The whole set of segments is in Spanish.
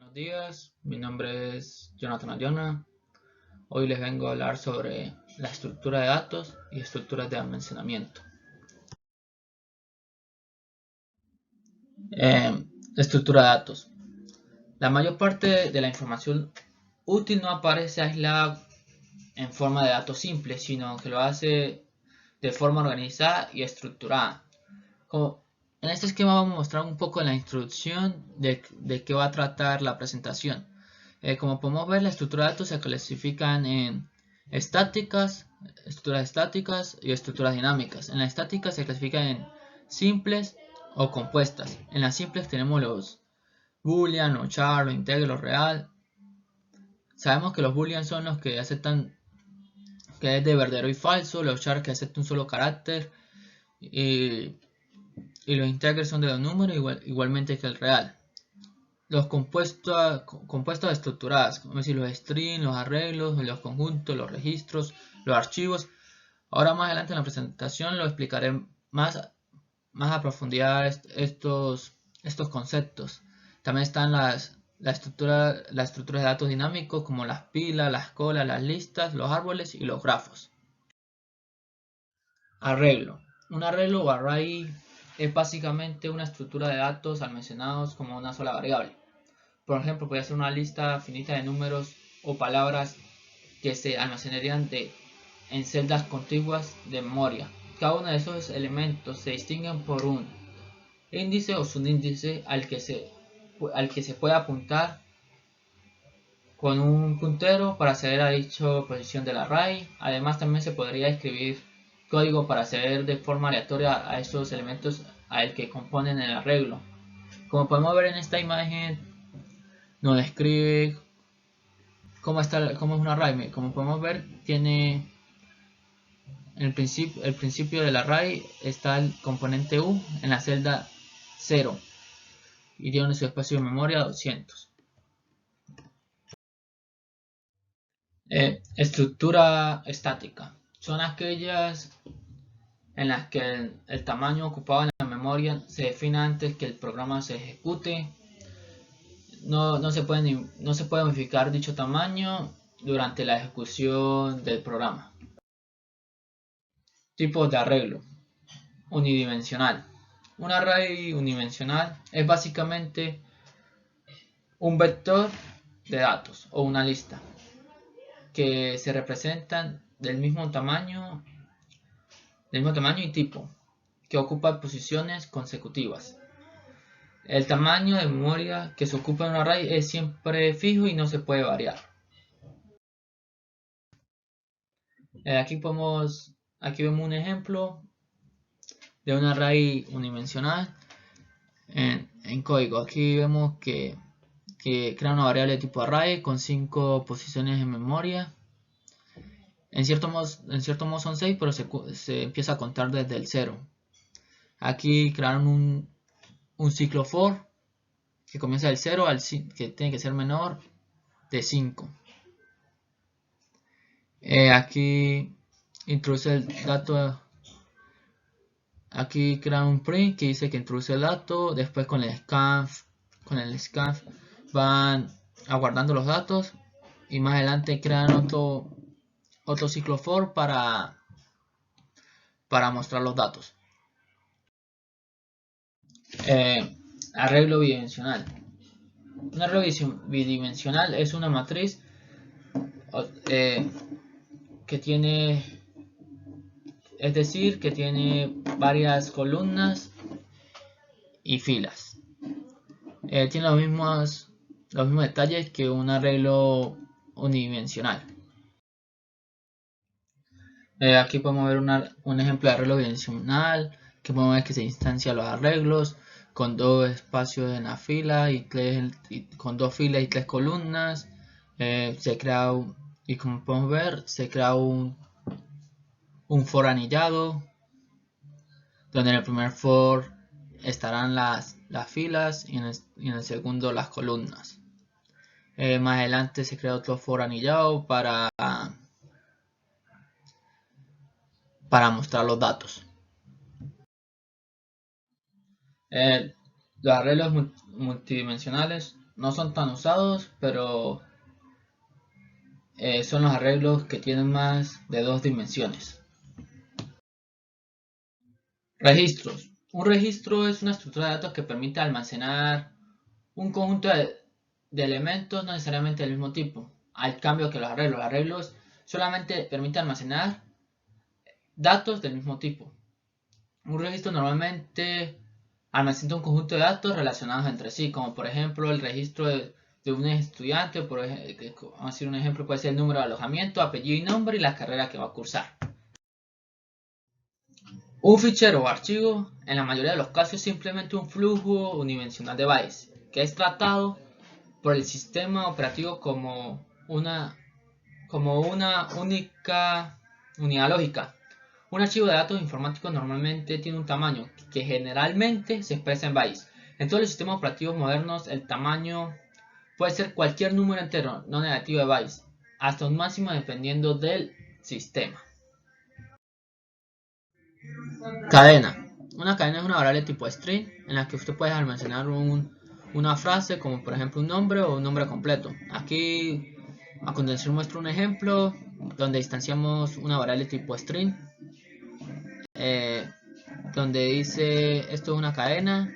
Buenos días, mi nombre es Jonathan Ayona. Hoy les vengo a hablar sobre la estructura de datos y estructuras de almacenamiento. Estructura de datos. La mayor parte de la información útil no aparece aislada en forma de datos simples, sino que lo hace de forma organizada y estructurada. En este esquema vamos a mostrar un poco la introducción de qué va a tratar la presentación. Como podemos ver, la estructura de datos se clasifican en estructuras estáticas y estructuras dinámicas. En la estática se clasifican en simples o compuestas. En las simples tenemos los boolean, o char, o integer, o real. Sabemos que los boolean son los que aceptan que es de verdadero y falso, los char que aceptan un solo carácter y los integers son de los números igualmente que el real. Los compuestos estructuradas, como decir los strings, los arreglos, los conjuntos, los registros, los archivos. Ahora más adelante en la presentación lo explicaré más a profundidad estos conceptos. También están la estructura de datos dinámicos como las pilas, las colas, las listas, los árboles y los grafos. Arreglo. Un arreglo o array es básicamente una estructura de datos almacenados como una sola variable. Por ejemplo, puede ser una lista finita de números o palabras que se almacenarían en celdas contiguas de memoria. Cada uno de esos elementos se distinguen por un índice o subíndice al que se puede apuntar con un puntero para acceder a dicha posición del array. Además, también se podría escribir código para acceder de forma aleatoria a esos elementos al que componen el arreglo. Como podemos ver en esta imagen, nos describe cómo es un array. Como podemos ver, tiene el principio del array está el componente U en la celda 0 y tiene su espacio de memoria 200. Estructura estática son aquellas en las que el tamaño ocupado en la memoria se define antes que el programa se ejecute. No se puede modificar dicho tamaño durante la ejecución del programa. Tipos de arreglo. Unidimensional. Un array unidimensional es básicamente un vector de datos o una lista que se representan del mismo tamaño y tipo, que ocupa posiciones consecutivas. El tamaño de memoria que se ocupa en un array es siempre fijo y no se puede variar. Aquí vemos un ejemplo de un array unidimensional en código. Aquí vemos que crea una variable de tipo array con 5 posiciones en memoria. En cierto modo son 6, pero se empieza a contar desde el 0. Aquí crearon un ciclo for que comienza del 0 que tiene que ser menor de 5. Aquí introduce el dato. Aquí crea un print que dice que introduce el dato. Después con el scanf van aguardando los datos y más adelante crean otro ciclo for para mostrar los datos. Arreglo bidimensional. Un arreglo bidimensional es una matriz que tiene, que tiene varias columnas y filas. Tiene los mismos detalles que un arreglo unidimensional. Aquí podemos ver un ejemplo de arreglo bidimensional, que podemos ver que se instancia los arreglos con 2 espacios en la fila con 2 filas y 3 columnas. Y como podemos ver, se crea un for anillado, donde en el primer for estarán las filas y en el segundo las columnas. Más adelante se crea otro for anillado para mostrar los datos. Los arreglos multidimensionales no son tan usados, pero son los arreglos que tienen más de 2 dimensiones. Registros. Un registro es una estructura de datos que permite almacenar un conjunto de elementos no necesariamente del mismo tipo, al cambio que los arreglos. Los arreglos solamente permiten almacenar datos del mismo tipo. Un registro normalmente almacena un conjunto de datos relacionados entre sí, como por ejemplo el registro de un estudiante, vamos a decir un ejemplo, puede ser el número de alojamiento, apellido y nombre y la carrera que va a cursar. Un fichero o archivo, en la mayoría de los casos, es simplemente un flujo unidimensional de bytes, que es tratado por el sistema operativo como una única unidad lógica. Un archivo de datos informáticos normalmente tiene un tamaño que generalmente se expresa en bytes. En todos los sistemas operativos modernos, el tamaño puede ser cualquier número entero no negativo de bytes, hasta un máximo dependiendo del sistema. Cadena. Una cadena es una variable tipo string en la que usted puede almacenar una frase como por ejemplo un nombre o un nombre completo. Aquí a continuación muestro un ejemplo donde instanciamos una variable tipo string donde dice esto es una cadena.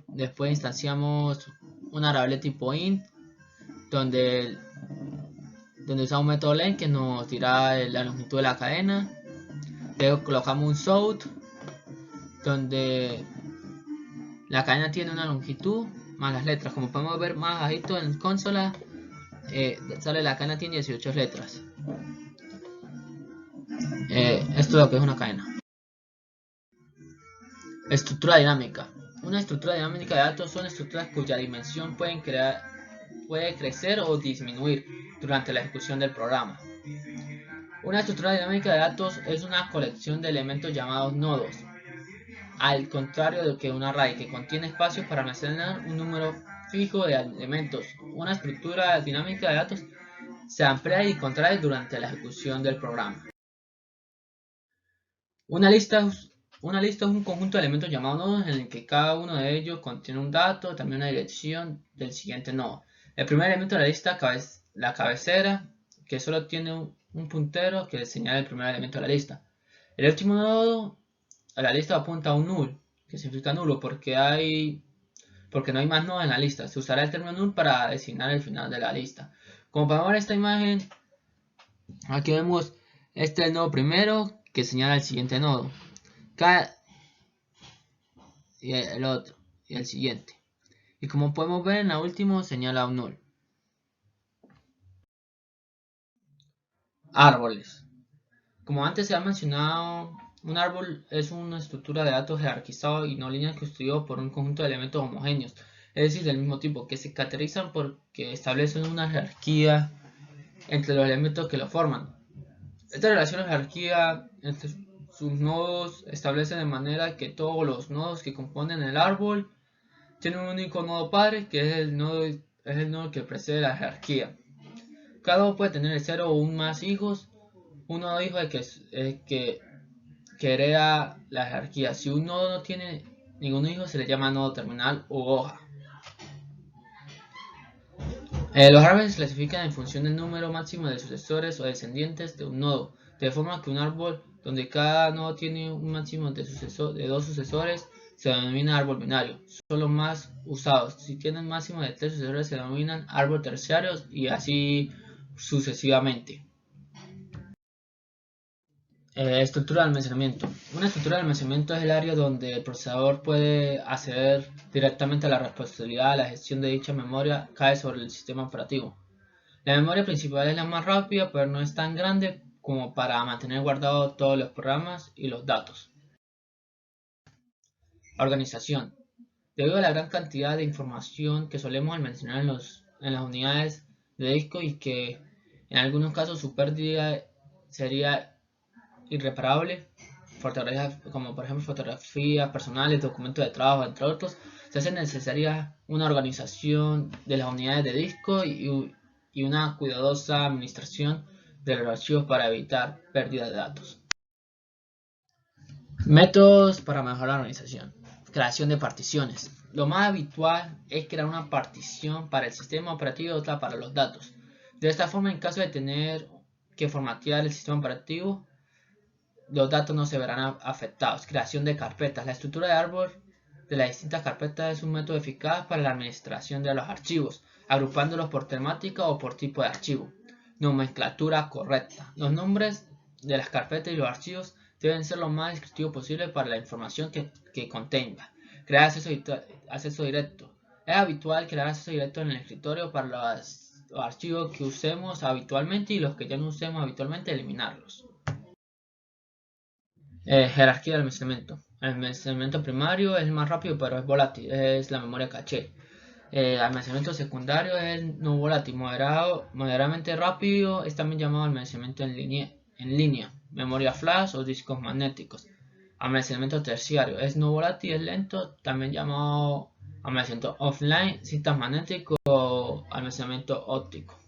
Después instanciamos una variable tipo int donde usamos un método len que nos dirá la longitud de la cadena. Luego colocamos un south donde la cadena tiene una longitud más las letras. Como podemos ver más bajito en consola, sale la cadena tiene 18 letras. Esto es lo que es una cadena. Estructura dinámica. Una estructura dinámica de datos son estructuras cuya dimensión puede crecer o disminuir durante la ejecución del programa. Una estructura dinámica de datos es una colección de elementos llamados nodos, al contrario de que un array que contiene espacios para almacenar un número fijo de elementos. Una estructura dinámica de datos se amplía y contrae durante la ejecución del programa. Una lista es un conjunto de elementos llamados nodos en el que cada uno de ellos contiene un dato, también una dirección del siguiente nodo. El primer elemento de la lista es la cabecera, que solo tiene un puntero que señala el primer elemento de la lista. El último nodo a la lista apunta a un null, que significa nulo porque no hay más nodos en la lista. Se usará el término null para designar el final de la lista. Como podemos ver esta imagen, aquí vemos este es el nodo primero que señala el siguiente nodo. Y el otro, y el siguiente. Y como podemos ver en la última señala un null. Árboles. Como antes se ha mencionado, un árbol es una estructura de datos jerarquizado y no lineal construido por un conjunto de elementos homogéneos, es decir, del mismo tipo, que se caracterizan porque establecen una jerarquía entre los elementos que lo forman. Esta relación de jerarquía entre sus nodos establece de manera que todos los nodos que componen el árbol tienen un único nodo padre, que es el nodo que precede la jerarquía. Cada nodo puede tener 0 o un más hijos. Un nodo hijo es que hereda la jerarquía. Si un nodo no tiene ningún hijo, se le llama nodo terminal o hoja. Los árboles se clasifican en función del número máximo de sucesores o descendientes de un nodo, de forma que un árbol donde cada nodo tiene un máximo de 2 sucesores se denomina árbol binario. Son los más usados. Si tienen máximo de 3 sucesores se denominan árbol terciarios y así sucesivamente. Estructura de almacenamiento. Una estructura de almacenamiento es el área donde el procesador puede acceder directamente a la responsabilidad de la gestión de dicha memoria cae sobre el sistema operativo. La memoria principal es la más rápida, pero no es tan grande como para mantener guardados todos los programas y los datos. Organización. Debido a la gran cantidad de información que solemos almacenar en las unidades de disco y que en algunos casos su pérdida sería irreparable, como por ejemplo fotografías personales, documentos de trabajo, entre otros, se hace necesaria una organización de las unidades de disco y una cuidadosa administración de los archivos para evitar pérdida de datos. Métodos para mejorar la organización. Creación de particiones. Lo más habitual es crear una partición para el sistema operativo y otra para los datos. De esta forma, en caso de tener que formatear el sistema operativo, los datos no se verán afectados. Creación de carpetas. La estructura de árbol de las distintas carpetas es un método eficaz para la administración de los archivos, agrupándolos por temática o por tipo de archivo. Nomenclatura correcta. Los nombres de las carpetas y los archivos deben ser lo más descriptivos posible para la información que contenga. Crear acceso directo. Es habitual crear acceso directo en el escritorio para los archivos que usemos habitualmente y los que ya no usemos habitualmente eliminarlos. Jerarquía de almacenamiento. El almacenamiento primario es el más rápido pero es volátil, es la memoria caché. Almacenamiento secundario es no volátil, moderadamente rápido, es también llamado almacenamiento en línea, memoria flash o discos magnéticos. Almacenamiento terciario es no volátil, es lento, también llamado almacenamiento offline, cintas magnéticos o almacenamiento óptico.